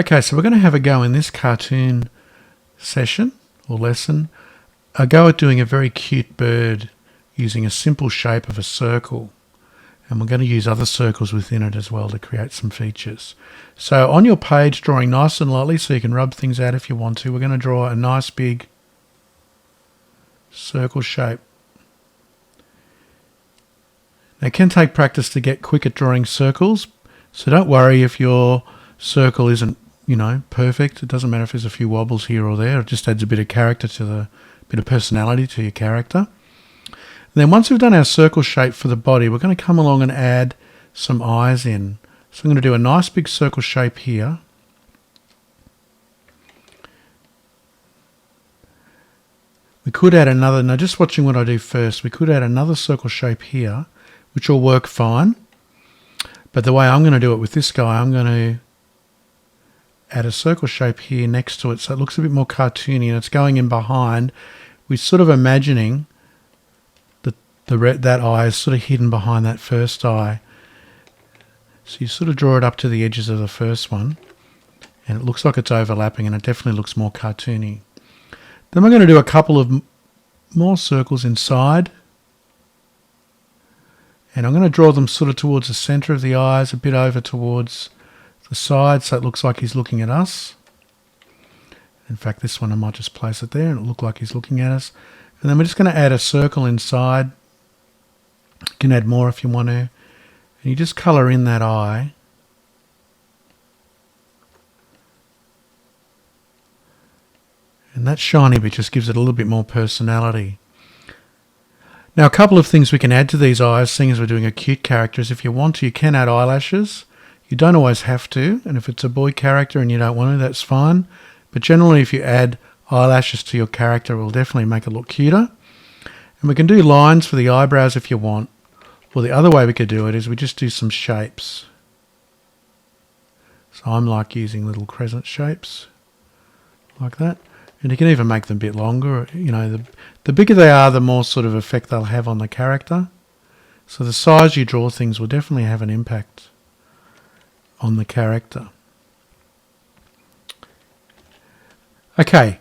Okay, so we're going to have a go in this cartoon session or lesson, a go at doing a very cute bird using a simple shape of a circle. And we're going to use other circles within it as well to create some features. So on your page, drawing nice and lightly so you can rub things out if you want to, we're going to draw a nice big circle shape. Now it can take practice to get quick at drawing circles, so don't worry if your circle isn't, perfect. It doesn't matter if there's a few wobbles here or there. It just adds a bit of character to bit of personality to your character. And then once we've done our circle shape for the body, we're going to come along and add some eyes in. So I'm going to do a nice big circle shape here. We could add another, now just watching what I do first, we could add another circle shape here, which will work fine. But the way I'm going to do it with this guy, I'm going to add a circle shape here next to it so it looks a bit more cartoony and it's going in behind. We're sort of imagining that eye is sort of hidden behind that first eye. So you sort of draw it up to the edges of the first one and it looks like it's overlapping and it definitely looks more cartoony. Then we're going to do a couple of more circles inside. And I'm going to draw them sort of towards the centre of the eyes, a bit over towards the side, so it looks like he's looking at us. In fact, this one I might just place it there and it'll look like he's looking at us. And then we're just going to add a circle inside. You can add more if you want to. And you just colour in that eye. And that shiny bit just gives it a little bit more personality. Now a couple of things we can add to these eyes, seeing as we're doing a cute character, is if you want to, you can add eyelashes. You don't always have to, and if it's a boy character and you don't want to, that's fine. But generally if you add eyelashes to your character, it will definitely make it look cuter. And we can do lines for the eyebrows if you want. Or the other way we could do it is we just do some shapes. So I'm like using little crescent shapes, like that. And you can even make them a bit longer. The bigger they are, the more sort of effect they'll have on the character. So the size you draw things will definitely have an impact on the character. Okay,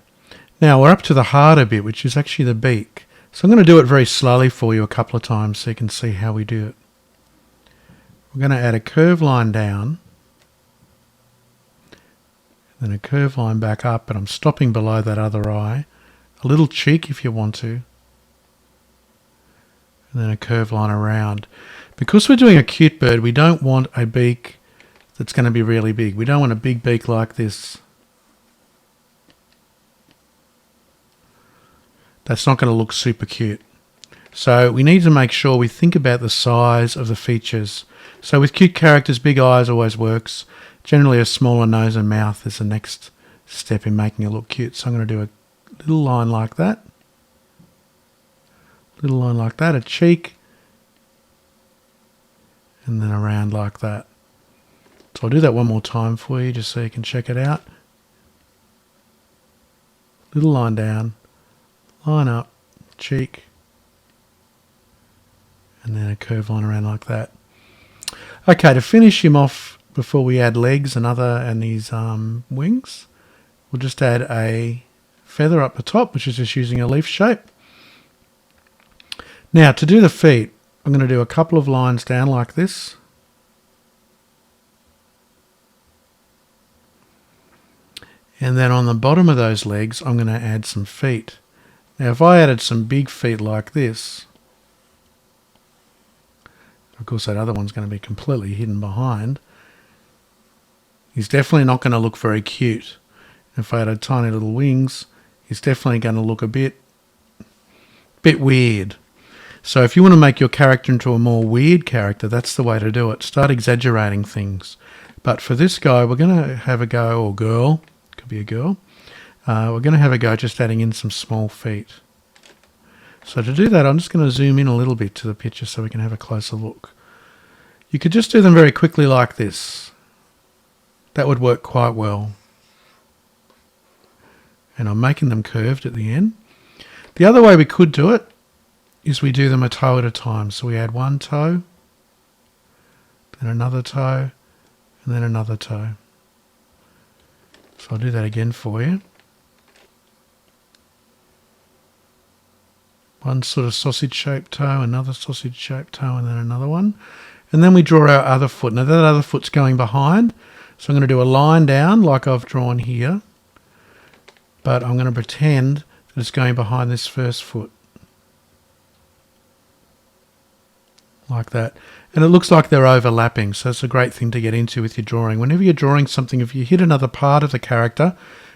now we're up to the harder bit, which is actually the beak. So I'm going to do it very slowly for you a couple of times so you can see how we do it. We're going to add a curved line down. Then a curved line back up, but I'm stopping below that other eye. A little cheek if you want to. And then a curved line around. Because we're doing a cute bird, we don't want a beak that's going to be really big. We don't want a big beak like this. That's not going to look super cute. So we need to make sure we think about the size of the features. So with cute characters, big eyes always works. Generally a smaller nose and mouth is the next step in making it look cute. So I'm going to do a little line like that. Little line like that, a cheek. And then around like that. So I'll do that one more time for you just so you can check it out. Little line down, line up, cheek. And then a curved line around like that. Okay, to finish him off before we add legs and these wings, we'll just add a feather up the top, which is just using a leaf shape. Now to do the feet, I'm going to do a couple of lines down like this. And then on the bottom of those legs, I'm going to add some feet. Now if I added some big feet like this, of course that other one's going to be completely hidden behind, he's definitely not going to look very cute. If I added tiny little wings, he's definitely going to look a bit weird. So if you want to make your character into a more weird character, that's the way to do it. Start exaggerating things. But for this guy, we're going to have a go, or girl, could be a girl. We're going to have a go just adding in some small feet. So to do that, I'm just going to zoom in a little bit to the picture so we can have a closer look. You could just do them very quickly like this. That would work quite well. And I'm making them curved at the end. The other way we could do it is we do them a toe at a time. So we add one toe, then another toe, and then another toe. So I'll do that again for you. One sort of sausage-shaped toe, another sausage-shaped toe, and then another one. And then we draw our other foot. Now that other foot's going behind, so I'm going to do a line down like I've drawn here, but I'm going to pretend that it's going behind this first foot. Like that. And it looks like they're overlapping, so it's a great thing to get into with your drawing. Whenever you're drawing something, if you hit another part of the character,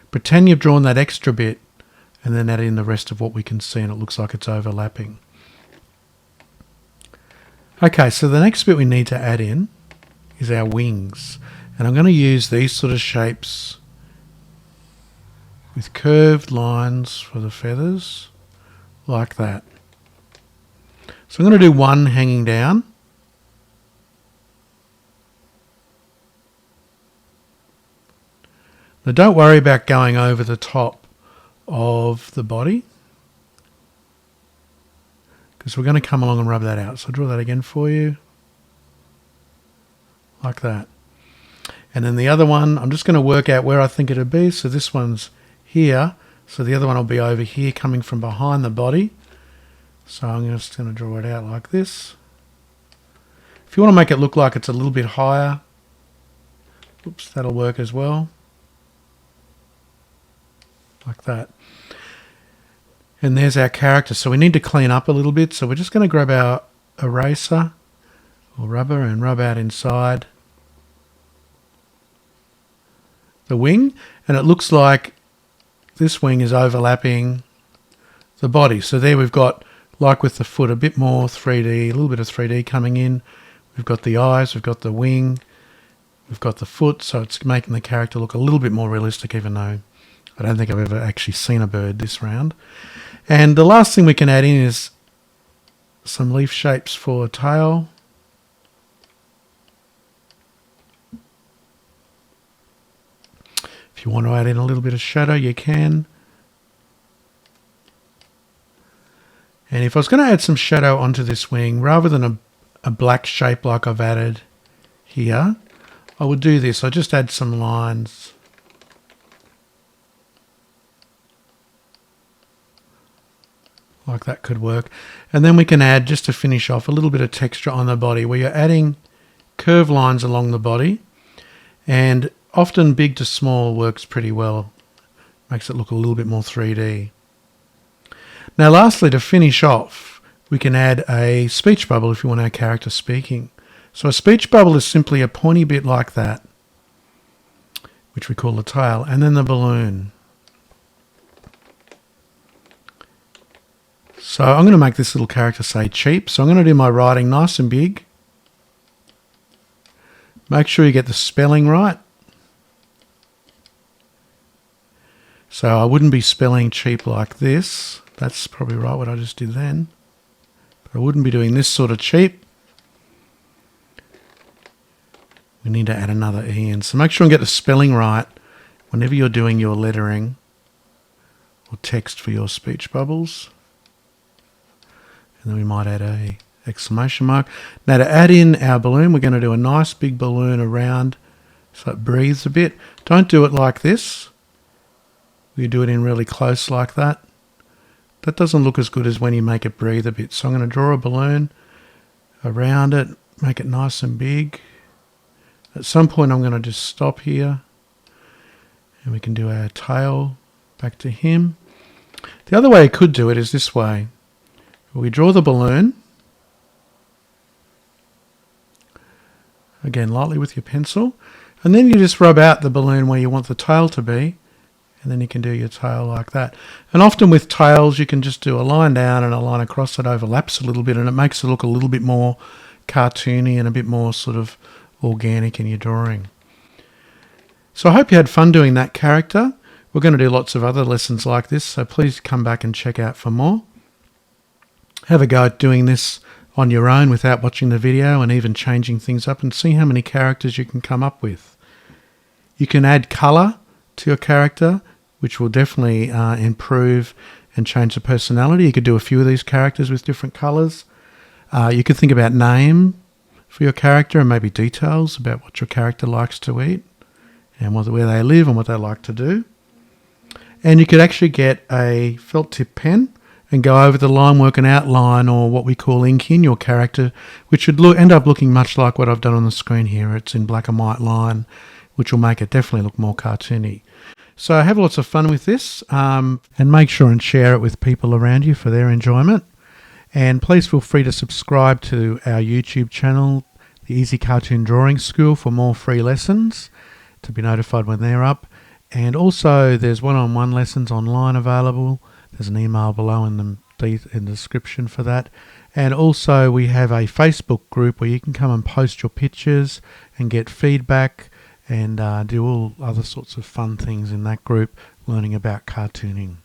pretend you've drawn that extra bit and then add in the rest of what we can see, and it looks like it's overlapping. Okay, so the next bit we need to add in is our wings. And I'm going to use these sort of shapes with curved lines for the feathers, like that. So I'm going to do one hanging down. Now don't worry about going over the top of the body, because we're going to come along and rub that out. So I'll draw that again for you, like that. And then the other one, I'm just going to work out where I think it'll be. So this one's here, so the other one will be over here coming from behind the body. So I'm just going to draw it out like this. If you want to make it look like it's a little bit higher, oops, that'll work as well. Like that. And there's our character. So we need to clean up a little bit. So we're just going to grab our eraser or rubber and rub out inside the wing. And it looks like this wing is overlapping the body. So there we've got, like with the foot, a bit more 3D, a little bit of 3D coming in. We've got the eyes, we've got the wing, we've got the foot. So it's making the character look a little bit more realistic, even though I don't think I've ever actually seen a bird this round. And the last thing we can add in is some leaf shapes for a tail. If you want to add in a little bit of shadow, you can. And if I was going to add some shadow onto this wing, rather than a black shape like I've added here, I would do this. I just add some lines. Like that could work. And then we can add, just to finish off, a little bit of texture on the body where you're adding curved lines along the body. And often big to small works pretty well. Makes it look a little bit more 3D. Now lastly, to finish off, we can add a speech bubble if you want our character speaking. So a speech bubble is simply a pointy bit like that, which we call the tail, and then the balloon. So I'm going to make this little character say cheap. So I'm going to do my writing nice and big. Make sure you get the spelling right. So I wouldn't be spelling cheap like this. That's probably right what I just did then. But I wouldn't be doing this sort of cheap. We need to add another E in. So make sure and get the spelling right whenever you're doing your lettering or text for your speech bubbles. And then we might add a exclamation mark. Now to add in our balloon, we're going to do a nice big balloon around so it breathes a bit. Don't do it like this. We do it in really close like that. That doesn't look as good as when you make it breathe a bit. So I'm going to draw a balloon around it, make it nice and big. At some point I'm going to just stop here and we can do our tail back to him. The other way I could do it is this way. We draw the balloon, again lightly with your pencil, and then you just rub out the balloon where you want the tail to be, and then you can do your tail like that. And often with tails you can just do a line down and a line across that overlaps a little bit, and it makes it look a little bit more cartoony and a bit more sort of organic in your drawing. So I hope you had fun doing that character. We're going to do lots of other lessons like this, so please come back and check out for more. Have a go at doing this on your own without watching the video and even changing things up, and see how many characters you can come up with. You can add colour to your character, which will definitely improve and change the personality. You could do a few of these characters with different colours. You could think about name for your character and maybe details about what your character likes to eat and where they live and what they like to do. And you could actually get a felt tip pen and go over the line work and outline, or what we call ink in your character, which should end up looking much like what I've done on the screen here. It's in black and white line, which will make it definitely look more cartoony. So have lots of fun with this, and make sure and share it with people around you for their enjoyment. And please feel free to subscribe to our YouTube channel, the Easy Cartoon Drawing School, for more free lessons, to be notified when they're up. And also there's one-on-one lessons online available. There's an email below in the description for that. And also we have a Facebook group where you can come and post your pictures and get feedback, and do all other sorts of fun things in that group, learning about cartooning.